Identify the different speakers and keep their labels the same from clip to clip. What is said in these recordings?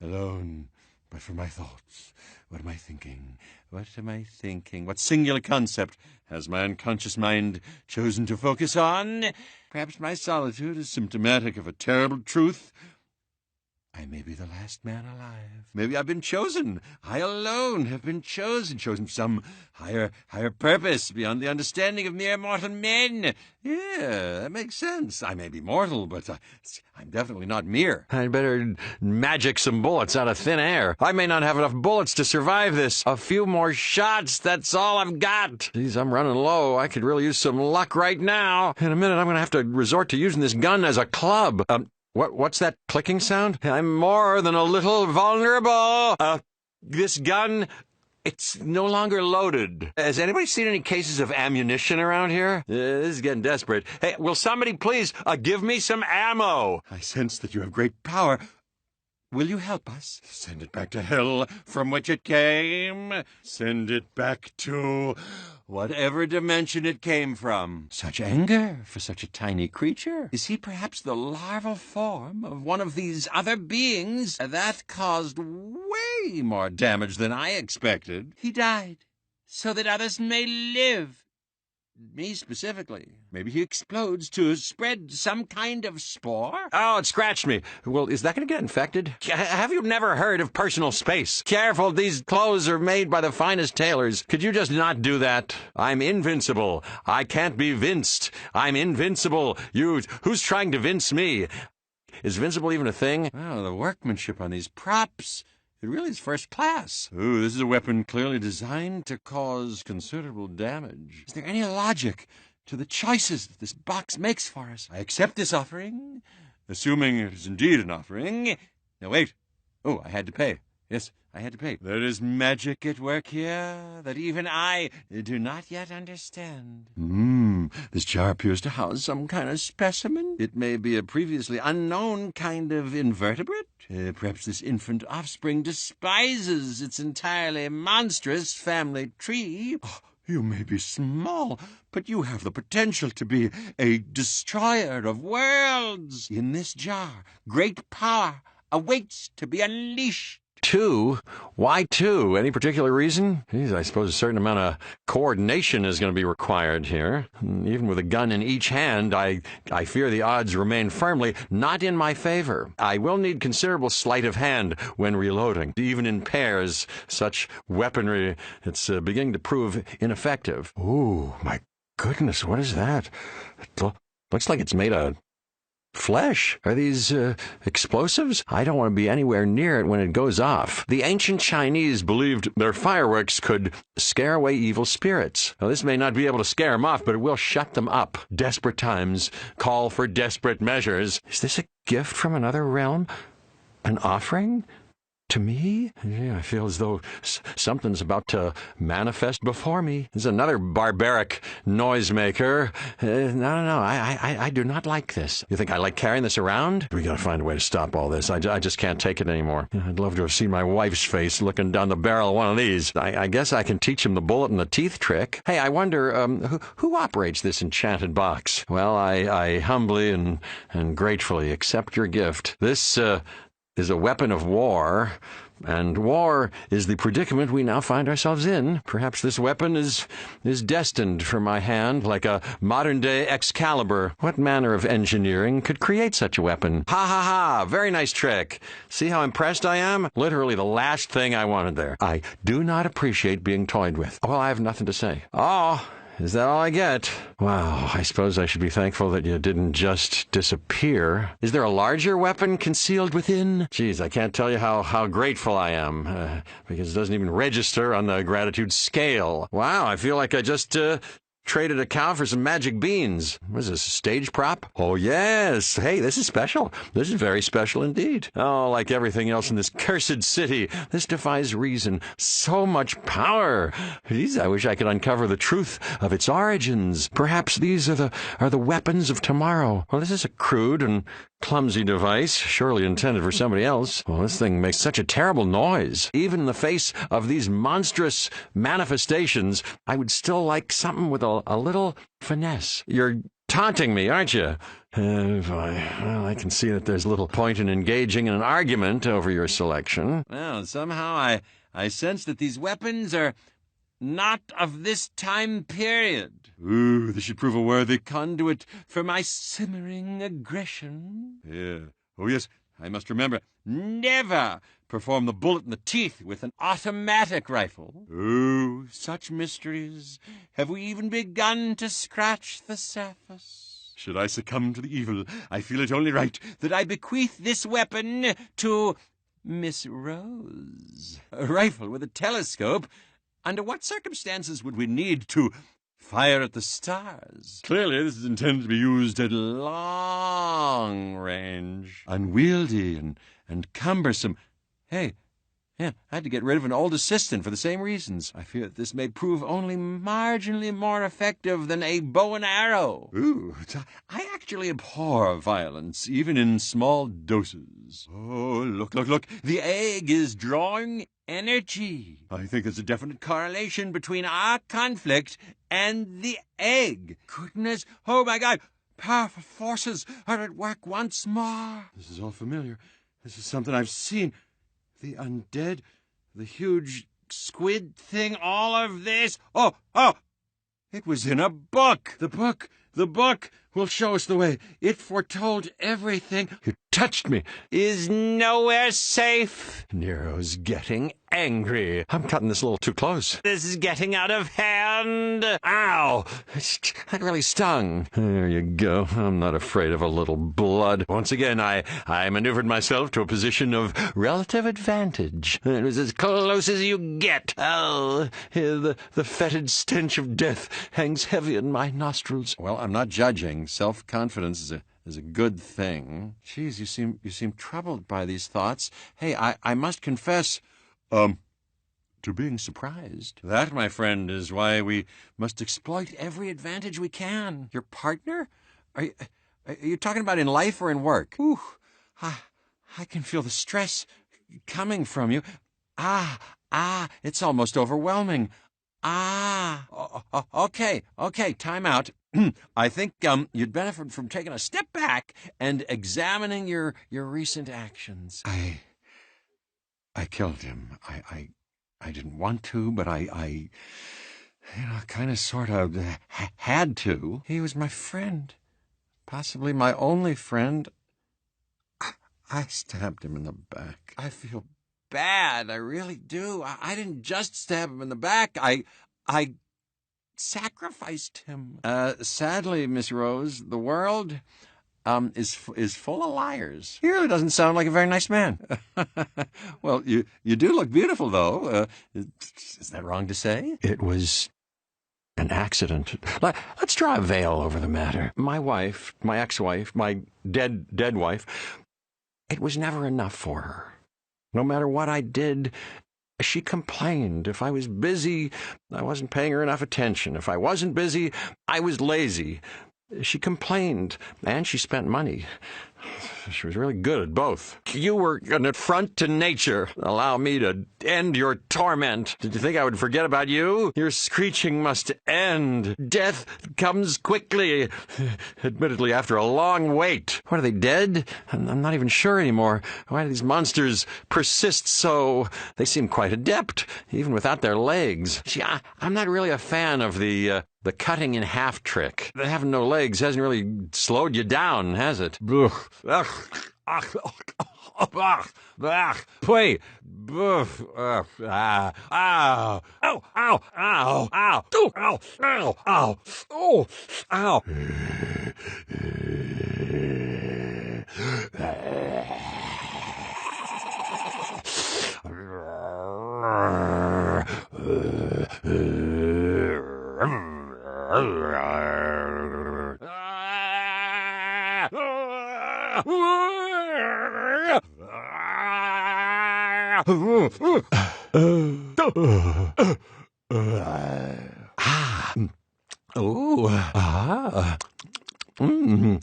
Speaker 1: alone, but for my thoughts. What am I thinking? What am I thinking? What singular concept has my unconscious mind chosen to focus on? Perhaps my solitude is symptomatic of a terrible truth. I may be the last man alive. Maybe I've been chosen. I alone have been chosen for some higher purpose beyond the understanding of mere mortal men. Yeah, that makes sense. I may be mortal, but I'm definitely not mere.
Speaker 2: I'd better magic some bullets out of thin air. I may not have enough bullets to survive this. A few more shots, that's all I've got. Geez, I'm running low. I could really use some luck right now. In a minute, I'm going to have to resort to using this gun as a club. What's that clicking sound? I'm more than a little vulnerable. This gun, it's no longer loaded. Has anybody seen any cases of ammunition around here? This is getting desperate. Hey, will somebody please give me some ammo?
Speaker 1: I sense that you have great power. Will you help us? Send it back to hell from which it came. Send it back to whatever dimension it came from. Such anger for such a tiny creature. Is he perhaps the larval form of one of these other beings? That caused way more damage than I expected. He died so that others may live. Me specifically. Maybe he explodes to spread some kind of spore?
Speaker 2: Oh, it scratched me. Well, is that going to get infected? Have you never heard of personal space? Careful, these clothes are made by the finest tailors. Could you just not do that? I'm invincible. I can't be vinced. I'm invincible. Who's trying to vince me? Is vincible even a thing?
Speaker 1: Oh, the workmanship on these props. It really is first class. Ooh, this is a weapon clearly designed to cause considerable damage. Is there any logic to the choices that this box makes for us? I accept this offering, assuming it is indeed an offering. Now wait. Oh, I had to pay. Yes, I had to pay. There is magic at work here that even I do not yet understand. This jar appears to house some kind of specimen. It may be a previously unknown kind of invertebrate. Perhaps this infant offspring despises its entirely monstrous family tree. Oh, you may be small, but you have the potential to be a destroyer of worlds. In this jar, great power awaits to be unleashed.
Speaker 2: 2? Why 2? Any particular reason? Geez, I suppose a certain amount of coordination is going to be required here. Even with a gun in each hand, I fear the odds remain firmly not in my favor. I will need considerable sleight of hand when reloading. Even in pairs, such weaponry, it's beginning to prove ineffective. Ooh, my goodness, what is that? It looks like it's made of flesh. Are these explosives? I don't want to be anywhere near it when it goes off. The ancient Chinese believed their fireworks could scare away evil spirits. Now, this may not be able to scare them off, but it will shut them up. Desperate times call for desperate measures. Is this a gift from another realm? An offering? To me? Yeah, I feel as though something's about to manifest before me. There's another barbaric noisemaker. No, I do not like this. You think I like carrying this around? We gotta find a way to stop all this. I just can't take it anymore. I'd love to have seen my wife's face looking down the barrel of one of these. I guess I can teach him the bullet and the teeth trick. Hey, I wonder, who operates this enchanted box? Well, I humbly and gratefully accept your gift. This, is a weapon of war, and war is the predicament we now find ourselves in. Perhaps this weapon is destined for my hand, like a modern-day Excalibur. What manner of engineering could create such a weapon? Ha ha ha! Very nice trick. See how impressed I am? Literally the last thing I wanted there. I do not appreciate being toyed with. Well, I have nothing to say. Oh, is that all I get? Wow, I suppose I should be thankful that you didn't just disappear. Is there a larger weapon concealed within? Geez, I can't tell you how grateful I am, because it doesn't even register on the gratitude scale. Wow, I feel like I just traded a cow for some magic beans. What is this, a stage prop? Oh, yes. Hey, this is special. This is very special indeed. Oh, like everything else in this cursed city, this defies reason. So much power. Geez, I wish I could uncover the truth of its origins. Perhaps these are the weapons of tomorrow. Well, this is a crude and clumsy device, surely intended for somebody else. Well, this thing makes such a terrible noise. Even in the face of these monstrous manifestations, I would still like something with a little finesse. You're taunting me, aren't you? Well, I can see that there's little point in engaging in an argument over your selection.
Speaker 1: Well, somehow I sense that these weapons are not of this time period. Ooh, this should prove a worthy conduit for my simmering aggression. Yeah. Oh, yes, I must remember, never perform the bullet in the teeth with an automatic rifle. Oh, such mysteries. Have we even begun to scratch the surface? Should I succumb to the evil, I feel it only right that I bequeath this weapon to Miss Rose. A rifle with a telescope. Under what circumstances would we need to fire at the stars? Clearly, this is intended to be used at long range. Unwieldy and cumbersome. Hey, yeah, I had to get rid of an old assistant for the same reasons. I fear that this may prove only marginally more effective than a bow and arrow. Ooh, I actually abhor violence, even in small doses. Oh, look. The egg is drawing energy. I think there's a definite correlation between our conflict and the egg. Goodness, oh my God, powerful forces are at work once more. This is all familiar. This is something I've seen. The undead, the huge squid thing, all of this. Oh, it was in a book. The book will show us the way. It foretold everything.
Speaker 2: You touched me.
Speaker 1: Is nowhere safe.
Speaker 2: Nero's getting angry. I'm cutting this a little too close.
Speaker 1: This is getting out of hand.
Speaker 2: Ow! That really stung. There you go. I'm not afraid of a little blood. Once again, I maneuvered myself to a position of relative advantage. It was as close as you get. Oh, the fetid stench of death hangs heavy in my nostrils. Well, I'm not judging. Self-confidence is a good thing. Geez, you seem troubled by these thoughts. Hey, I must confess, to being surprised. That, my friend, is why we must exploit every advantage we can. Your partner? Are you talking about in life or in work? Ooh, I can feel the stress coming from you. It's almost overwhelming. Okay, time out. I think you''d benefit from taking a step back and examining your recent actions. I killed him. I didn't want to, but I kind of sort of had to. He was my friend, possibly my only friend. I stabbed him in the back. I feel bad. I really do. I didn't just stab him in the back. I sacrificed him. Sadly, Miss Rose, the world is full of liars. He really doesn't sound like a very nice man. Well, you do look beautiful, though. Is that wrong to say? It was an accident. Let's draw a veil over the matter. My wife, my ex-wife, my dead wife, it was never enough for her. No matter what I did, she complained. If I was busy, I wasn't paying her enough attention. If I wasn't busy, I was lazy. She complained, and she spent money. She was really good at both. You were an affront to nature. Allow me to end your torment. Did you think I would forget about you? Your screeching must end. Death comes quickly. Admittedly, after a long wait. What, are they dead? I'm not even sure anymore. Why do these monsters persist so? They seem quite adept, even without their legs. See, I'm not really a fan of the cutting in half trick. Having no legs hasn't really slowed you down, has it? Pui.
Speaker 1: Oh,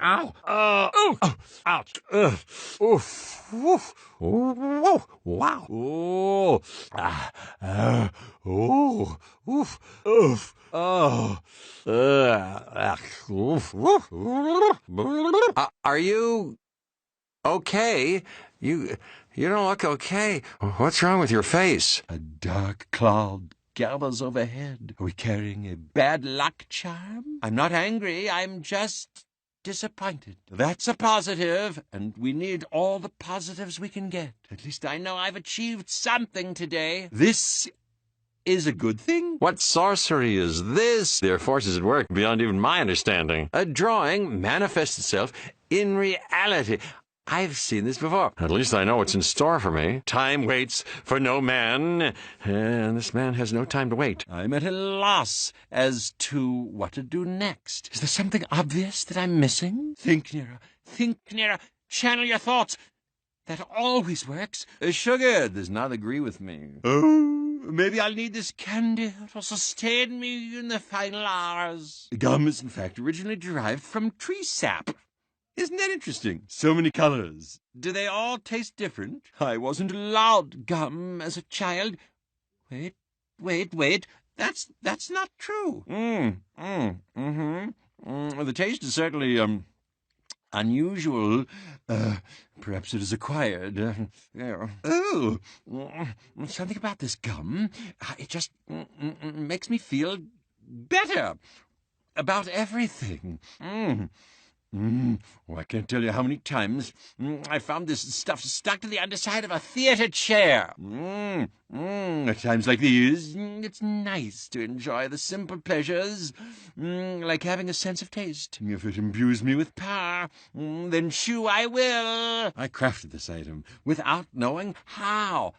Speaker 1: ow, oh, ouch.
Speaker 2: Oof, woof, whoa, wow, oh, oh, oof, oof, oh, oof, woof. Are you okay? You don't look okay. What's wrong with your face?
Speaker 1: A dark cloud gathers overhead. Are we carrying a bad luck charm? I'm not angry. I'm just disappointed. That's a positive, and we need all the positives we can get. At least I know I've achieved something today. This is a good thing.
Speaker 2: What sorcery is this? There are forces at work beyond even my understanding. A drawing manifests itself in reality. I've seen this before. At least I know what's in store for me. Time waits for no man, and this man has no time to wait.
Speaker 1: I'm at a loss as to what to do next. Is there something obvious that I'm missing? Think, Niro. Think, Niro. Channel your thoughts. That always works. Sugar does not agree with me. Oh, maybe I'll need this candy to sustain me in the final hours. Gum is, in fact, originally derived from tree sap. Isn't that interesting? So many colors. Do they all taste different? I wasn't allowed gum as a child. Wait. That's not true. The taste is certainly, unusual. Perhaps it is acquired. Something about this gum. It just makes me feel better about everything. Oh, I can't tell you how many times I found this stuff stuck to the underside of a theater chair. At times like these, it's nice to enjoy the simple pleasures, like having a sense of taste. If it imbues me with power, then chew I will. I crafted this item without knowing how.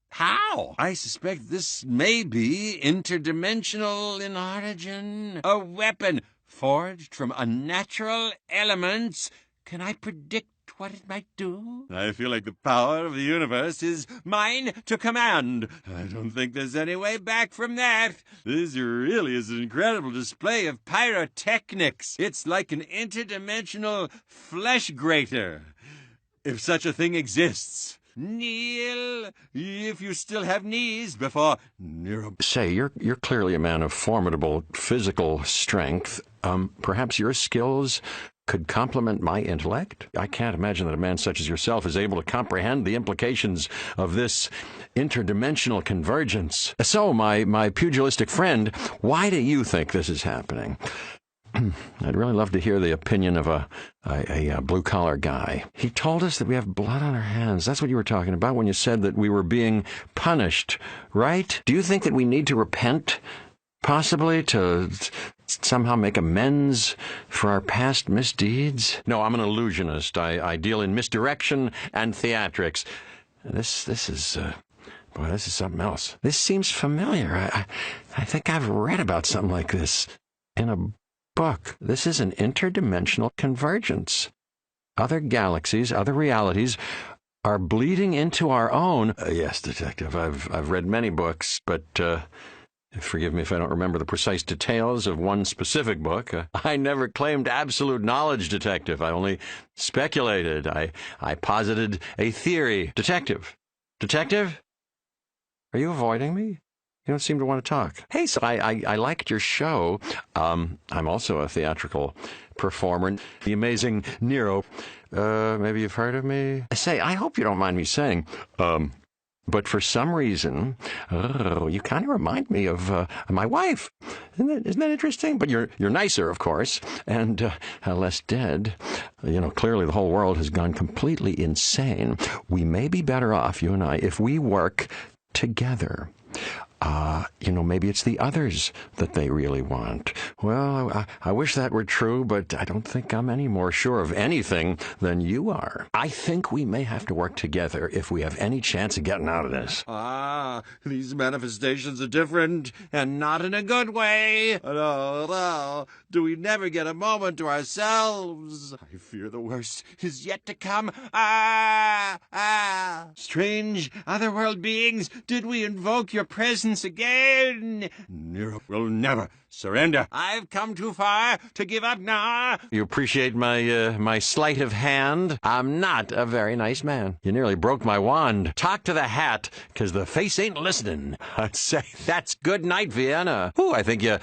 Speaker 1: How? I suspect this may be interdimensional in origin. A weapon forged from unnatural elements. Can I predict what it might do? I feel like the power of the universe is mine to command. I don't think there's any way back from that. This really is an incredible display of pyrotechnics. It's like an interdimensional flesh grater, if such a thing exists. Kneel, if you still have knees, before Niro.
Speaker 2: Say, you're clearly a man of formidable physical strength. Perhaps your skills could complement my intellect? I can't imagine that a man such as yourself is able to comprehend the implications of this interdimensional convergence. So, my pugilistic friend, why do you think this is happening? I'd really love to hear the opinion of a blue-collar guy. He told us that we have blood on our hands. That's what you were talking about when you said that we were being punished, right? Do you think that we need to repent, possibly, to somehow make amends for our past misdeeds? No, I'm an illusionist. I deal in misdirection and theatrics. This is... boy, this is something else. This seems familiar. I think I've read about something like this in a book. This is an interdimensional convergence. Other galaxies, other realities are bleeding into our own. Yes, Detective, I've read many books, but forgive me if I don't remember the precise details of one specific book. I never claimed absolute knowledge, Detective. I only speculated. I posited a theory. Detective? Are you avoiding me? You don't seem to want to talk. Hey, so I liked your show. I'm also a theatrical performer. The amazing Niro. Maybe you've heard of me? Say, I hope you don't mind me saying, but for some reason, you kind of remind me of my wife. Isn't that interesting? But you're nicer, of course, and less dead. Clearly the whole world has gone completely insane. We may be better off, you and I, if we work together. Maybe it's the others that they really want. Well, I wish that were true, but I don't think I'm any more sure of anything than you are. I think we may have to work together if we have any chance of getting out of this.
Speaker 1: These manifestations are different, and not in a good way. No. Do we never get a moment to ourselves? I fear the worst is yet to come. Strange otherworld beings, did we invoke your presence once again. Nero will never surrender. I've come too far to give up now.
Speaker 2: You appreciate my sleight of hand? I'm not a very nice man. You nearly broke my wand. Talk to the hat, 'cause the face ain't listening. I'd say that's good night, Vienna. Ooh, I think you